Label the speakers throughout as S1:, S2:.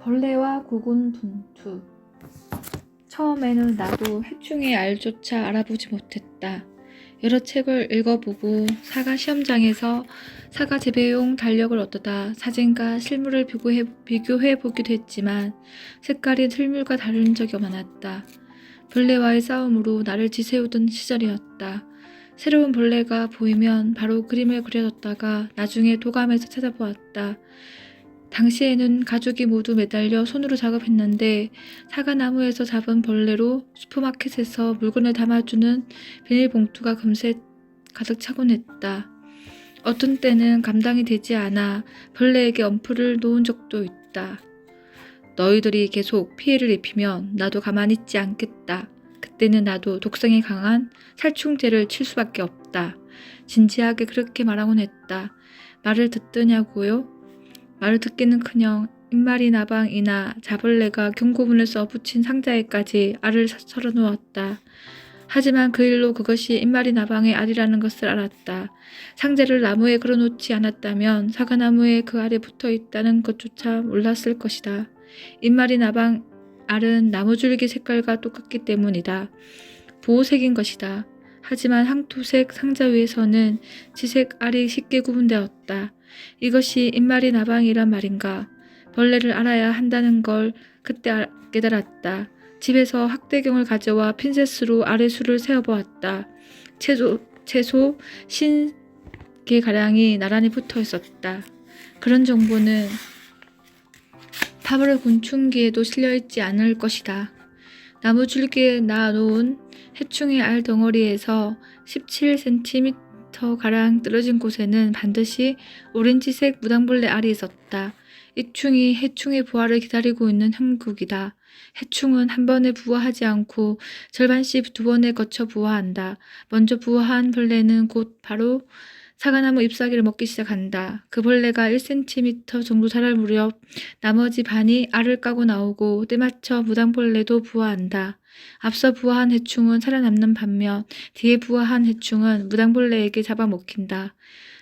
S1: 벌레와 고군분투. 처음에는 나도 해충의 알조차 알아보지 못했다. 여러 책을 읽어보고 사과 시험장에서 사과 재배용 달력을 얻어다 사진과 실물을 비교해보기도 했지만 색깔이 실물과 다른 적이 많았다. 벌레와의 싸움으로 나를 지새우던 시절이었다. 새로운 벌레가 보이면 바로 그림을 그려뒀다가 나중에 도감에서 찾아보았다. 당시에는 가족이 모두 매달려 손으로 작업했는데 사과나무에서 잡은 벌레로 슈퍼마켓에서 물건을 담아주는 비닐봉투가 금세 가득 차곤 했다. 어떤 때는 감당이 되지 않아 벌레에게 엄풀을 놓은 적도 있다. 너희들이 계속 피해를 입히면 나도 가만히 있지 않겠다. 그때는 나도 독성이 강한 살충제를 칠 수밖에 없다. 진지하게 그렇게 말하곤 했다. 말을 듣더냐고요? 말을 듣기는커녕 입마리 나방이나 자벌레가 경고문을 써 붙인 상자에까지 알을 썰어 놓았다. 하지만 그 일로 그것이 입마리 나방의 알이라는 것을 알았다. 상자를 나무에 걸어놓지 않았다면 사과나무에 그 알이 붙어 있다는 것조차 몰랐을 것이다. 입마리 나방 알은 나무줄기 색깔과 똑같기 때문이다. 보호색인 것이다. 하지만 항토색 상자 위에서는 지색 알이 쉽게 구분되었다. 이것이 입마리 나방이란 말인가. 벌레를 알아야 한다는 걸 그때 깨달았다. 집에서 학대경을 가져와 핀셋으로 알의 수를 세어보았다. 최소 50개가량이 나란히 붙어 있었다. 그런 정보는 파벌 곤충기에도 실려있지 않을 것이다. 나무 줄기에 놔놓은 해충의 알 덩어리에서 17cm가량 떨어진 곳에는 반드시 오렌지색 무당벌레 알이 있었다. 이 충이 해충의 부화를 기다리고 있는 형국이다. 해충은 한 번에 부화하지 않고 절반씩 두 번에 거쳐 부화한다. 먼저 부화한 벌레는 곧 바로 사과나무 잎사귀를 먹기 시작한다. 그 벌레가 1cm 정도 자랄 무렵 나머지 반이 알을 까고 나오고 때맞춰 무당벌레도 부화한다. 앞서 부화한 해충은 살아남는 반면 뒤에 부화한 해충은 무당벌레에게 잡아먹힌다.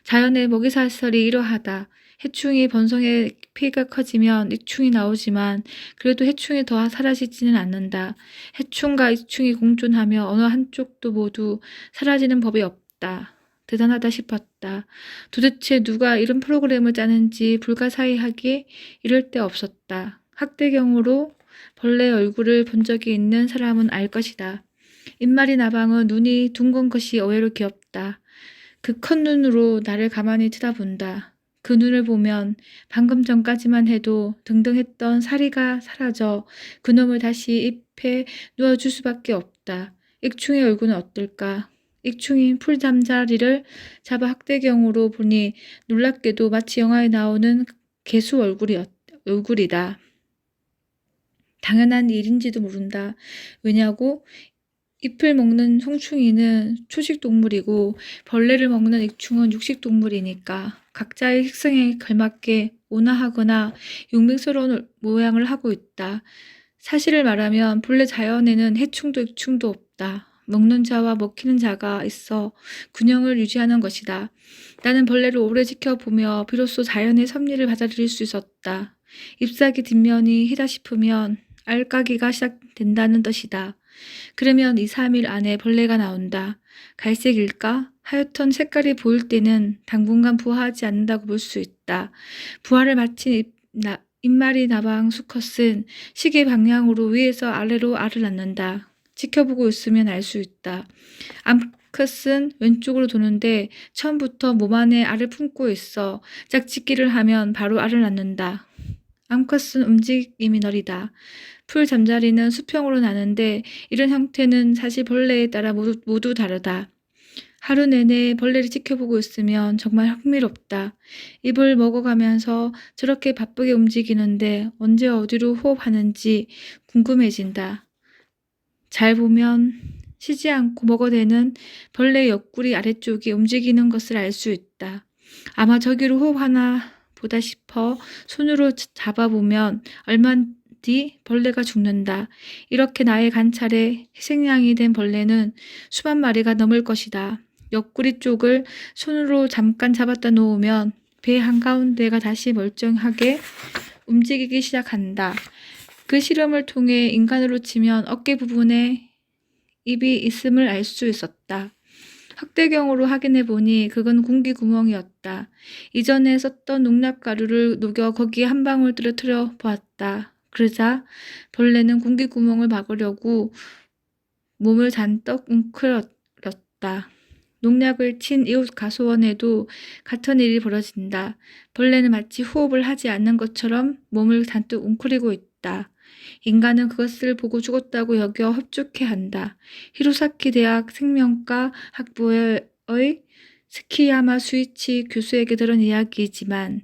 S1: 자연의 먹이사슬이 이러하다. 해충이 번성해 피해가 커지면 익충이 나오지만 그래도 해충이 더 사라지지는 않는다. 해충과 익충이 공존하며 어느 한쪽도 모두 사라지는 법이 없다. 대단하다 싶었다. 도대체 누가 이런 프로그램을 짜는지 불가사의하게 이럴 데 없었다. 학대경으로 벌레 얼굴을 본 적이 있는 사람은 알 것이다. 입마리 나방은 눈이 둥근 것이 의외로 귀엽다. 그 큰 눈으로 나를 가만히 쳐다본다. 그 눈을 보면 방금 전까지만 해도 등등했던 사리가 사라져 그놈을 다시 잎에 누워줄 수밖에 없다. 익충의 얼굴은 어떨까? 익충인 풀잠자리를 잡아 학대경으로 보니 놀랍게도 마치 영화에 나오는 개수 얼굴이다. 당연한 일인지도 모른다. 왜냐고? 잎을 먹는 송충이는 초식동물이고 벌레를 먹는 익충은 육식동물이니까 각자의 식성에 걸맞게 온화하거나 용맹스러운 모양을 하고 있다. 사실을 말하면 본래 자연에는 해충도 익충도 없다. 먹는 자와 먹히는 자가 있어 균형을 유지하는 것이다. 나는 벌레를 오래 지켜보며 비로소 자연의 섭리를 받아들일 수 있었다. 잎사귀 뒷면이 희다 싶으면 알까기가 시작된다는 뜻이다. 그러면 2, 3일 안에 벌레가 나온다. 갈색일까? 하여튼 색깔이 보일 때는 당분간 부화하지 않는다고 볼 수 있다. 부화를 마친 입마리 나방 수컷은 시계 방향으로 위에서 아래로 알을 낳는다. 지켜보고 있으면 알 수 있다. 암컷은 왼쪽으로 도는데 처음부터 몸 안에 알을 품고 있어 짝짓기를 하면 바로 알을 낳는다. 암컷은 움직임이 느리다. 풀 잠자리는 수평으로 나는데 이런 형태는 사실 벌레에 따라 모두 다르다. 하루 내내 벌레를 지켜보고 있으면 정말 흥미롭다. 입을 먹어가면서 저렇게 바쁘게 움직이는데 언제 어디로 호흡하는지 궁금해진다. 잘 보면 쉬지 않고 먹어대는 벌레 옆구리 아래쪽이 움직이는 것을 알 수 있다. 아마 저기로 호흡하나 보다 싶어 손으로 잡아보면 얼마 뒤 벌레가 죽는다. 이렇게 나의 관찰에 희생양이 된 벌레는 수만 마리가 넘을 것이다. 옆구리 쪽을 손으로 잠깐 잡았다 놓으면 배 한가운데가 다시 멀쩡하게 움직이기 시작한다. 그 실험을 통해 인간으로 치면 어깨 부분에 입이 있음을 알 수 있었다. 확대경으로 확인해 보니 그건 공기구멍이었다. 이전에 썼던 농락가루를 녹여 거기에 한 방울 떨어뜨려 보았다. 그러자 벌레는 공기구멍을 막으려고 몸을 잔뜩 웅크렸다. 농약을 친 이웃 가수원에도 같은 일이 벌어진다. 벌레는 마치 호흡을 하지 않는 것처럼 몸을 잔뜩 웅크리고 있다. 인간은 그것을 보고 죽었다고 여겨 흡족해한다. 히로사키 대학 생명과 학부의 스키야마 수이치 교수에게 들은 이야기이지만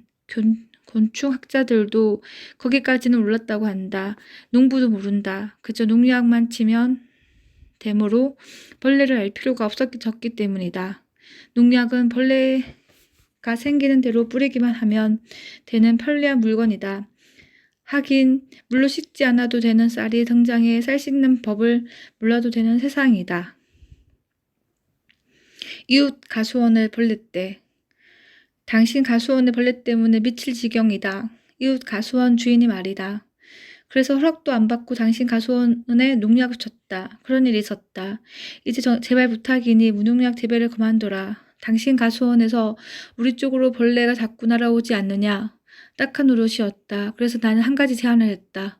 S1: 곤충학자들도 거기까지는 몰랐다고 한다. 농부도 모른다. 그저 농약만 치면 되므로 벌레를 알 필요가 없었기 때문이다. 농약은 벌레가 생기는 대로 뿌리기만 하면 되는 편리한 물건이다. 하긴 물로 씻지 않아도 되는 쌀이 등장해 쌀 씻는 법을 몰라도 되는 세상이다. 이웃 가수원의 벌레 때. 당신 가수원의 벌레 때문에 미칠 지경이다. 이웃 가수원 주인이 말이다. 그래서 허락도 안 받고 당신 가수원에 농약을 쳤다. 그런 일이 있었다. 이제 제발 부탁이니 무농약 재배를 그만둬라. 당신 가수원에서 우리 쪽으로 벌레가 자꾸 날아오지 않느냐. 딱한 노릇이었다. 그래서 나는 한 가지 제안을 했다.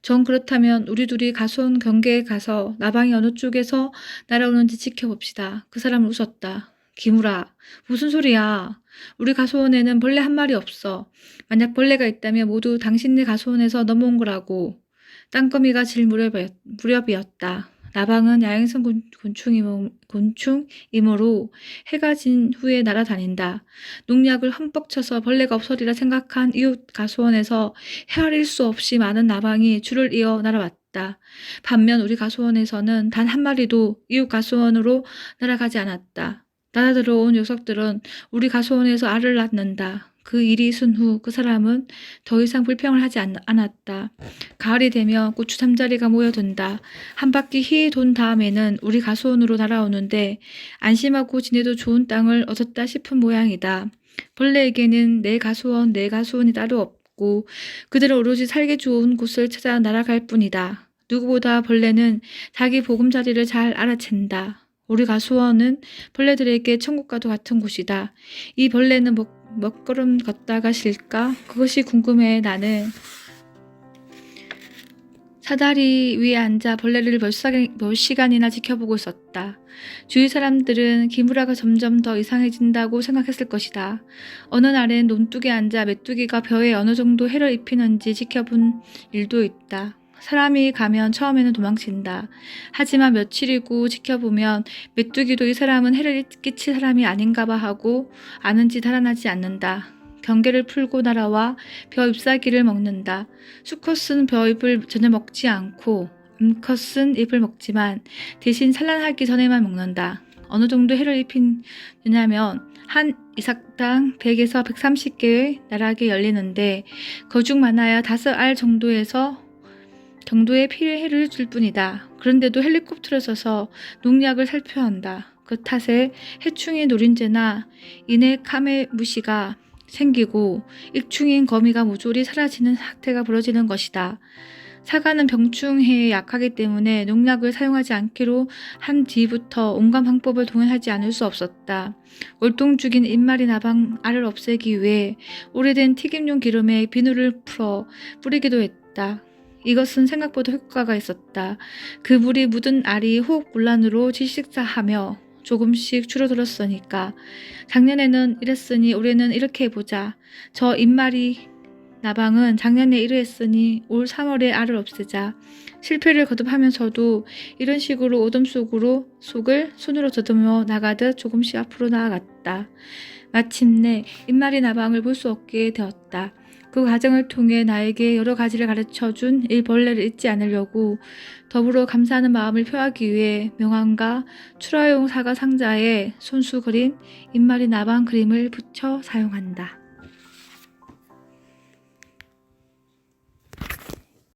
S1: 정 그렇다면 우리 둘이 가수원 경계에 가서 나방이 어느 쪽에서 날아오는지 지켜봅시다. 그 사람은 웃었다. 기무라, 무슨 소리야. 우리 가수원에는 벌레 한 마리 없어. 만약 벌레가 있다면 모두 당신네 가수원에서 넘어온 거라고. 땅거미가 질 무렵이었다. 나방은 야행성 곤충이므로 해가 진 후에 날아다닌다. 농약을 흠뻑 쳐서 벌레가 없어리라 생각한 이웃 가수원에서 헤아릴 수 없이 많은 나방이 줄을 이어 날아왔다. 반면 우리 가수원에서는 단 한 마리도 이웃 가수원으로 날아가지 않았다. 날아들어온 녀석들은 우리 가수원에서 알을 낳는다. 그 일이 있은 후 그 사람은 더 이상 불평을 하지 않았다. 가을이 되면 고추 잠자리가 모여든다. 한 바퀴 휘 돈 다음에는 우리 가수원으로 날아오는데 안심하고 지내도 좋은 땅을 얻었다 싶은 모양이다. 벌레에게는 내 가수원이 따로 없고 그들은 오로지 살기 좋은 곳을 찾아 날아갈 뿐이다. 누구보다 벌레는 자기 보금자리를 잘 알아챈다. 우리 가수원은 벌레들에게 천국과도 같은 곳이다. 이 벌레는 몇 걸음 걷다가 실까? 그것이 궁금해. 나는 사다리 위에 앉아 벌레를 몇 시간이나 지켜보고 있었다. 주위 사람들은 기무라가 점점 더 이상해진다고 생각했을 것이다. 어느 날엔 논둑에 앉아 메뚜기가 벼에 어느 정도 해를 입히는지 지켜본 일도 있다. 사람이 가면 처음에는 도망친다. 하지만 며칠이고 지켜보면 메뚜기도 이 사람은 해를 끼칠 사람이 아닌가 봐 하고 아는 짓 달아나지 않는다. 경계를 풀고 날아와 벼 잎사귀를 먹는다. 수컷은 벼 잎을 전혀 먹지 않고 암컷은 잎을 먹지만 대신 산란하기 전에만 먹는다. 어느 정도 해를 입히느냐면 한 이삭당 100에서 130개의 나락이 열리는데 그중 많아야 5알 정도의 피해를 줄 뿐이다. 그런데도 헬리콥터를 써서 농약을 살펴야 한다. 그 탓에 해충인 노린재나 이네 카메무시가 생기고 익충인 거미가 모조리 사라지는 사태가 벌어지는 것이다. 사과는 병충해에 약하기 때문에 농약을 사용하지 않기로 한 뒤부터 온갖 방법을 동원하지 않을 수 없었다. 월동 죽인 입마리 나방 알을 없애기 위해 오래된 튀김용 기름에 비누를 풀어 뿌리기도 했다. 이것은 생각보다 효과가 있었다. 그 물이 묻은 알이 호흡곤란으로 질식사하며 조금씩 줄어들었으니까. 작년에는 이랬으니 올해는 이렇게 해보자. 저 입마리 나방은 작년에 이랬으니 올 3월에 알을 없애자. 실패를 거듭하면서도 이런 식으로 어둠 속을 손으로 더듬어 나가듯 조금씩 앞으로 나아갔다. 마침내 입마리 나방을 볼 수 없게 되었다. 그 과정을 통해 나에게 여러 가지를 가르쳐준 이 벌레를 잊지 않으려고 더불어 감사하는 마음을 표하기 위해 명함과 출하용 사과 상자에 손수 그린 입마리 나방 그림을 붙여 사용한다.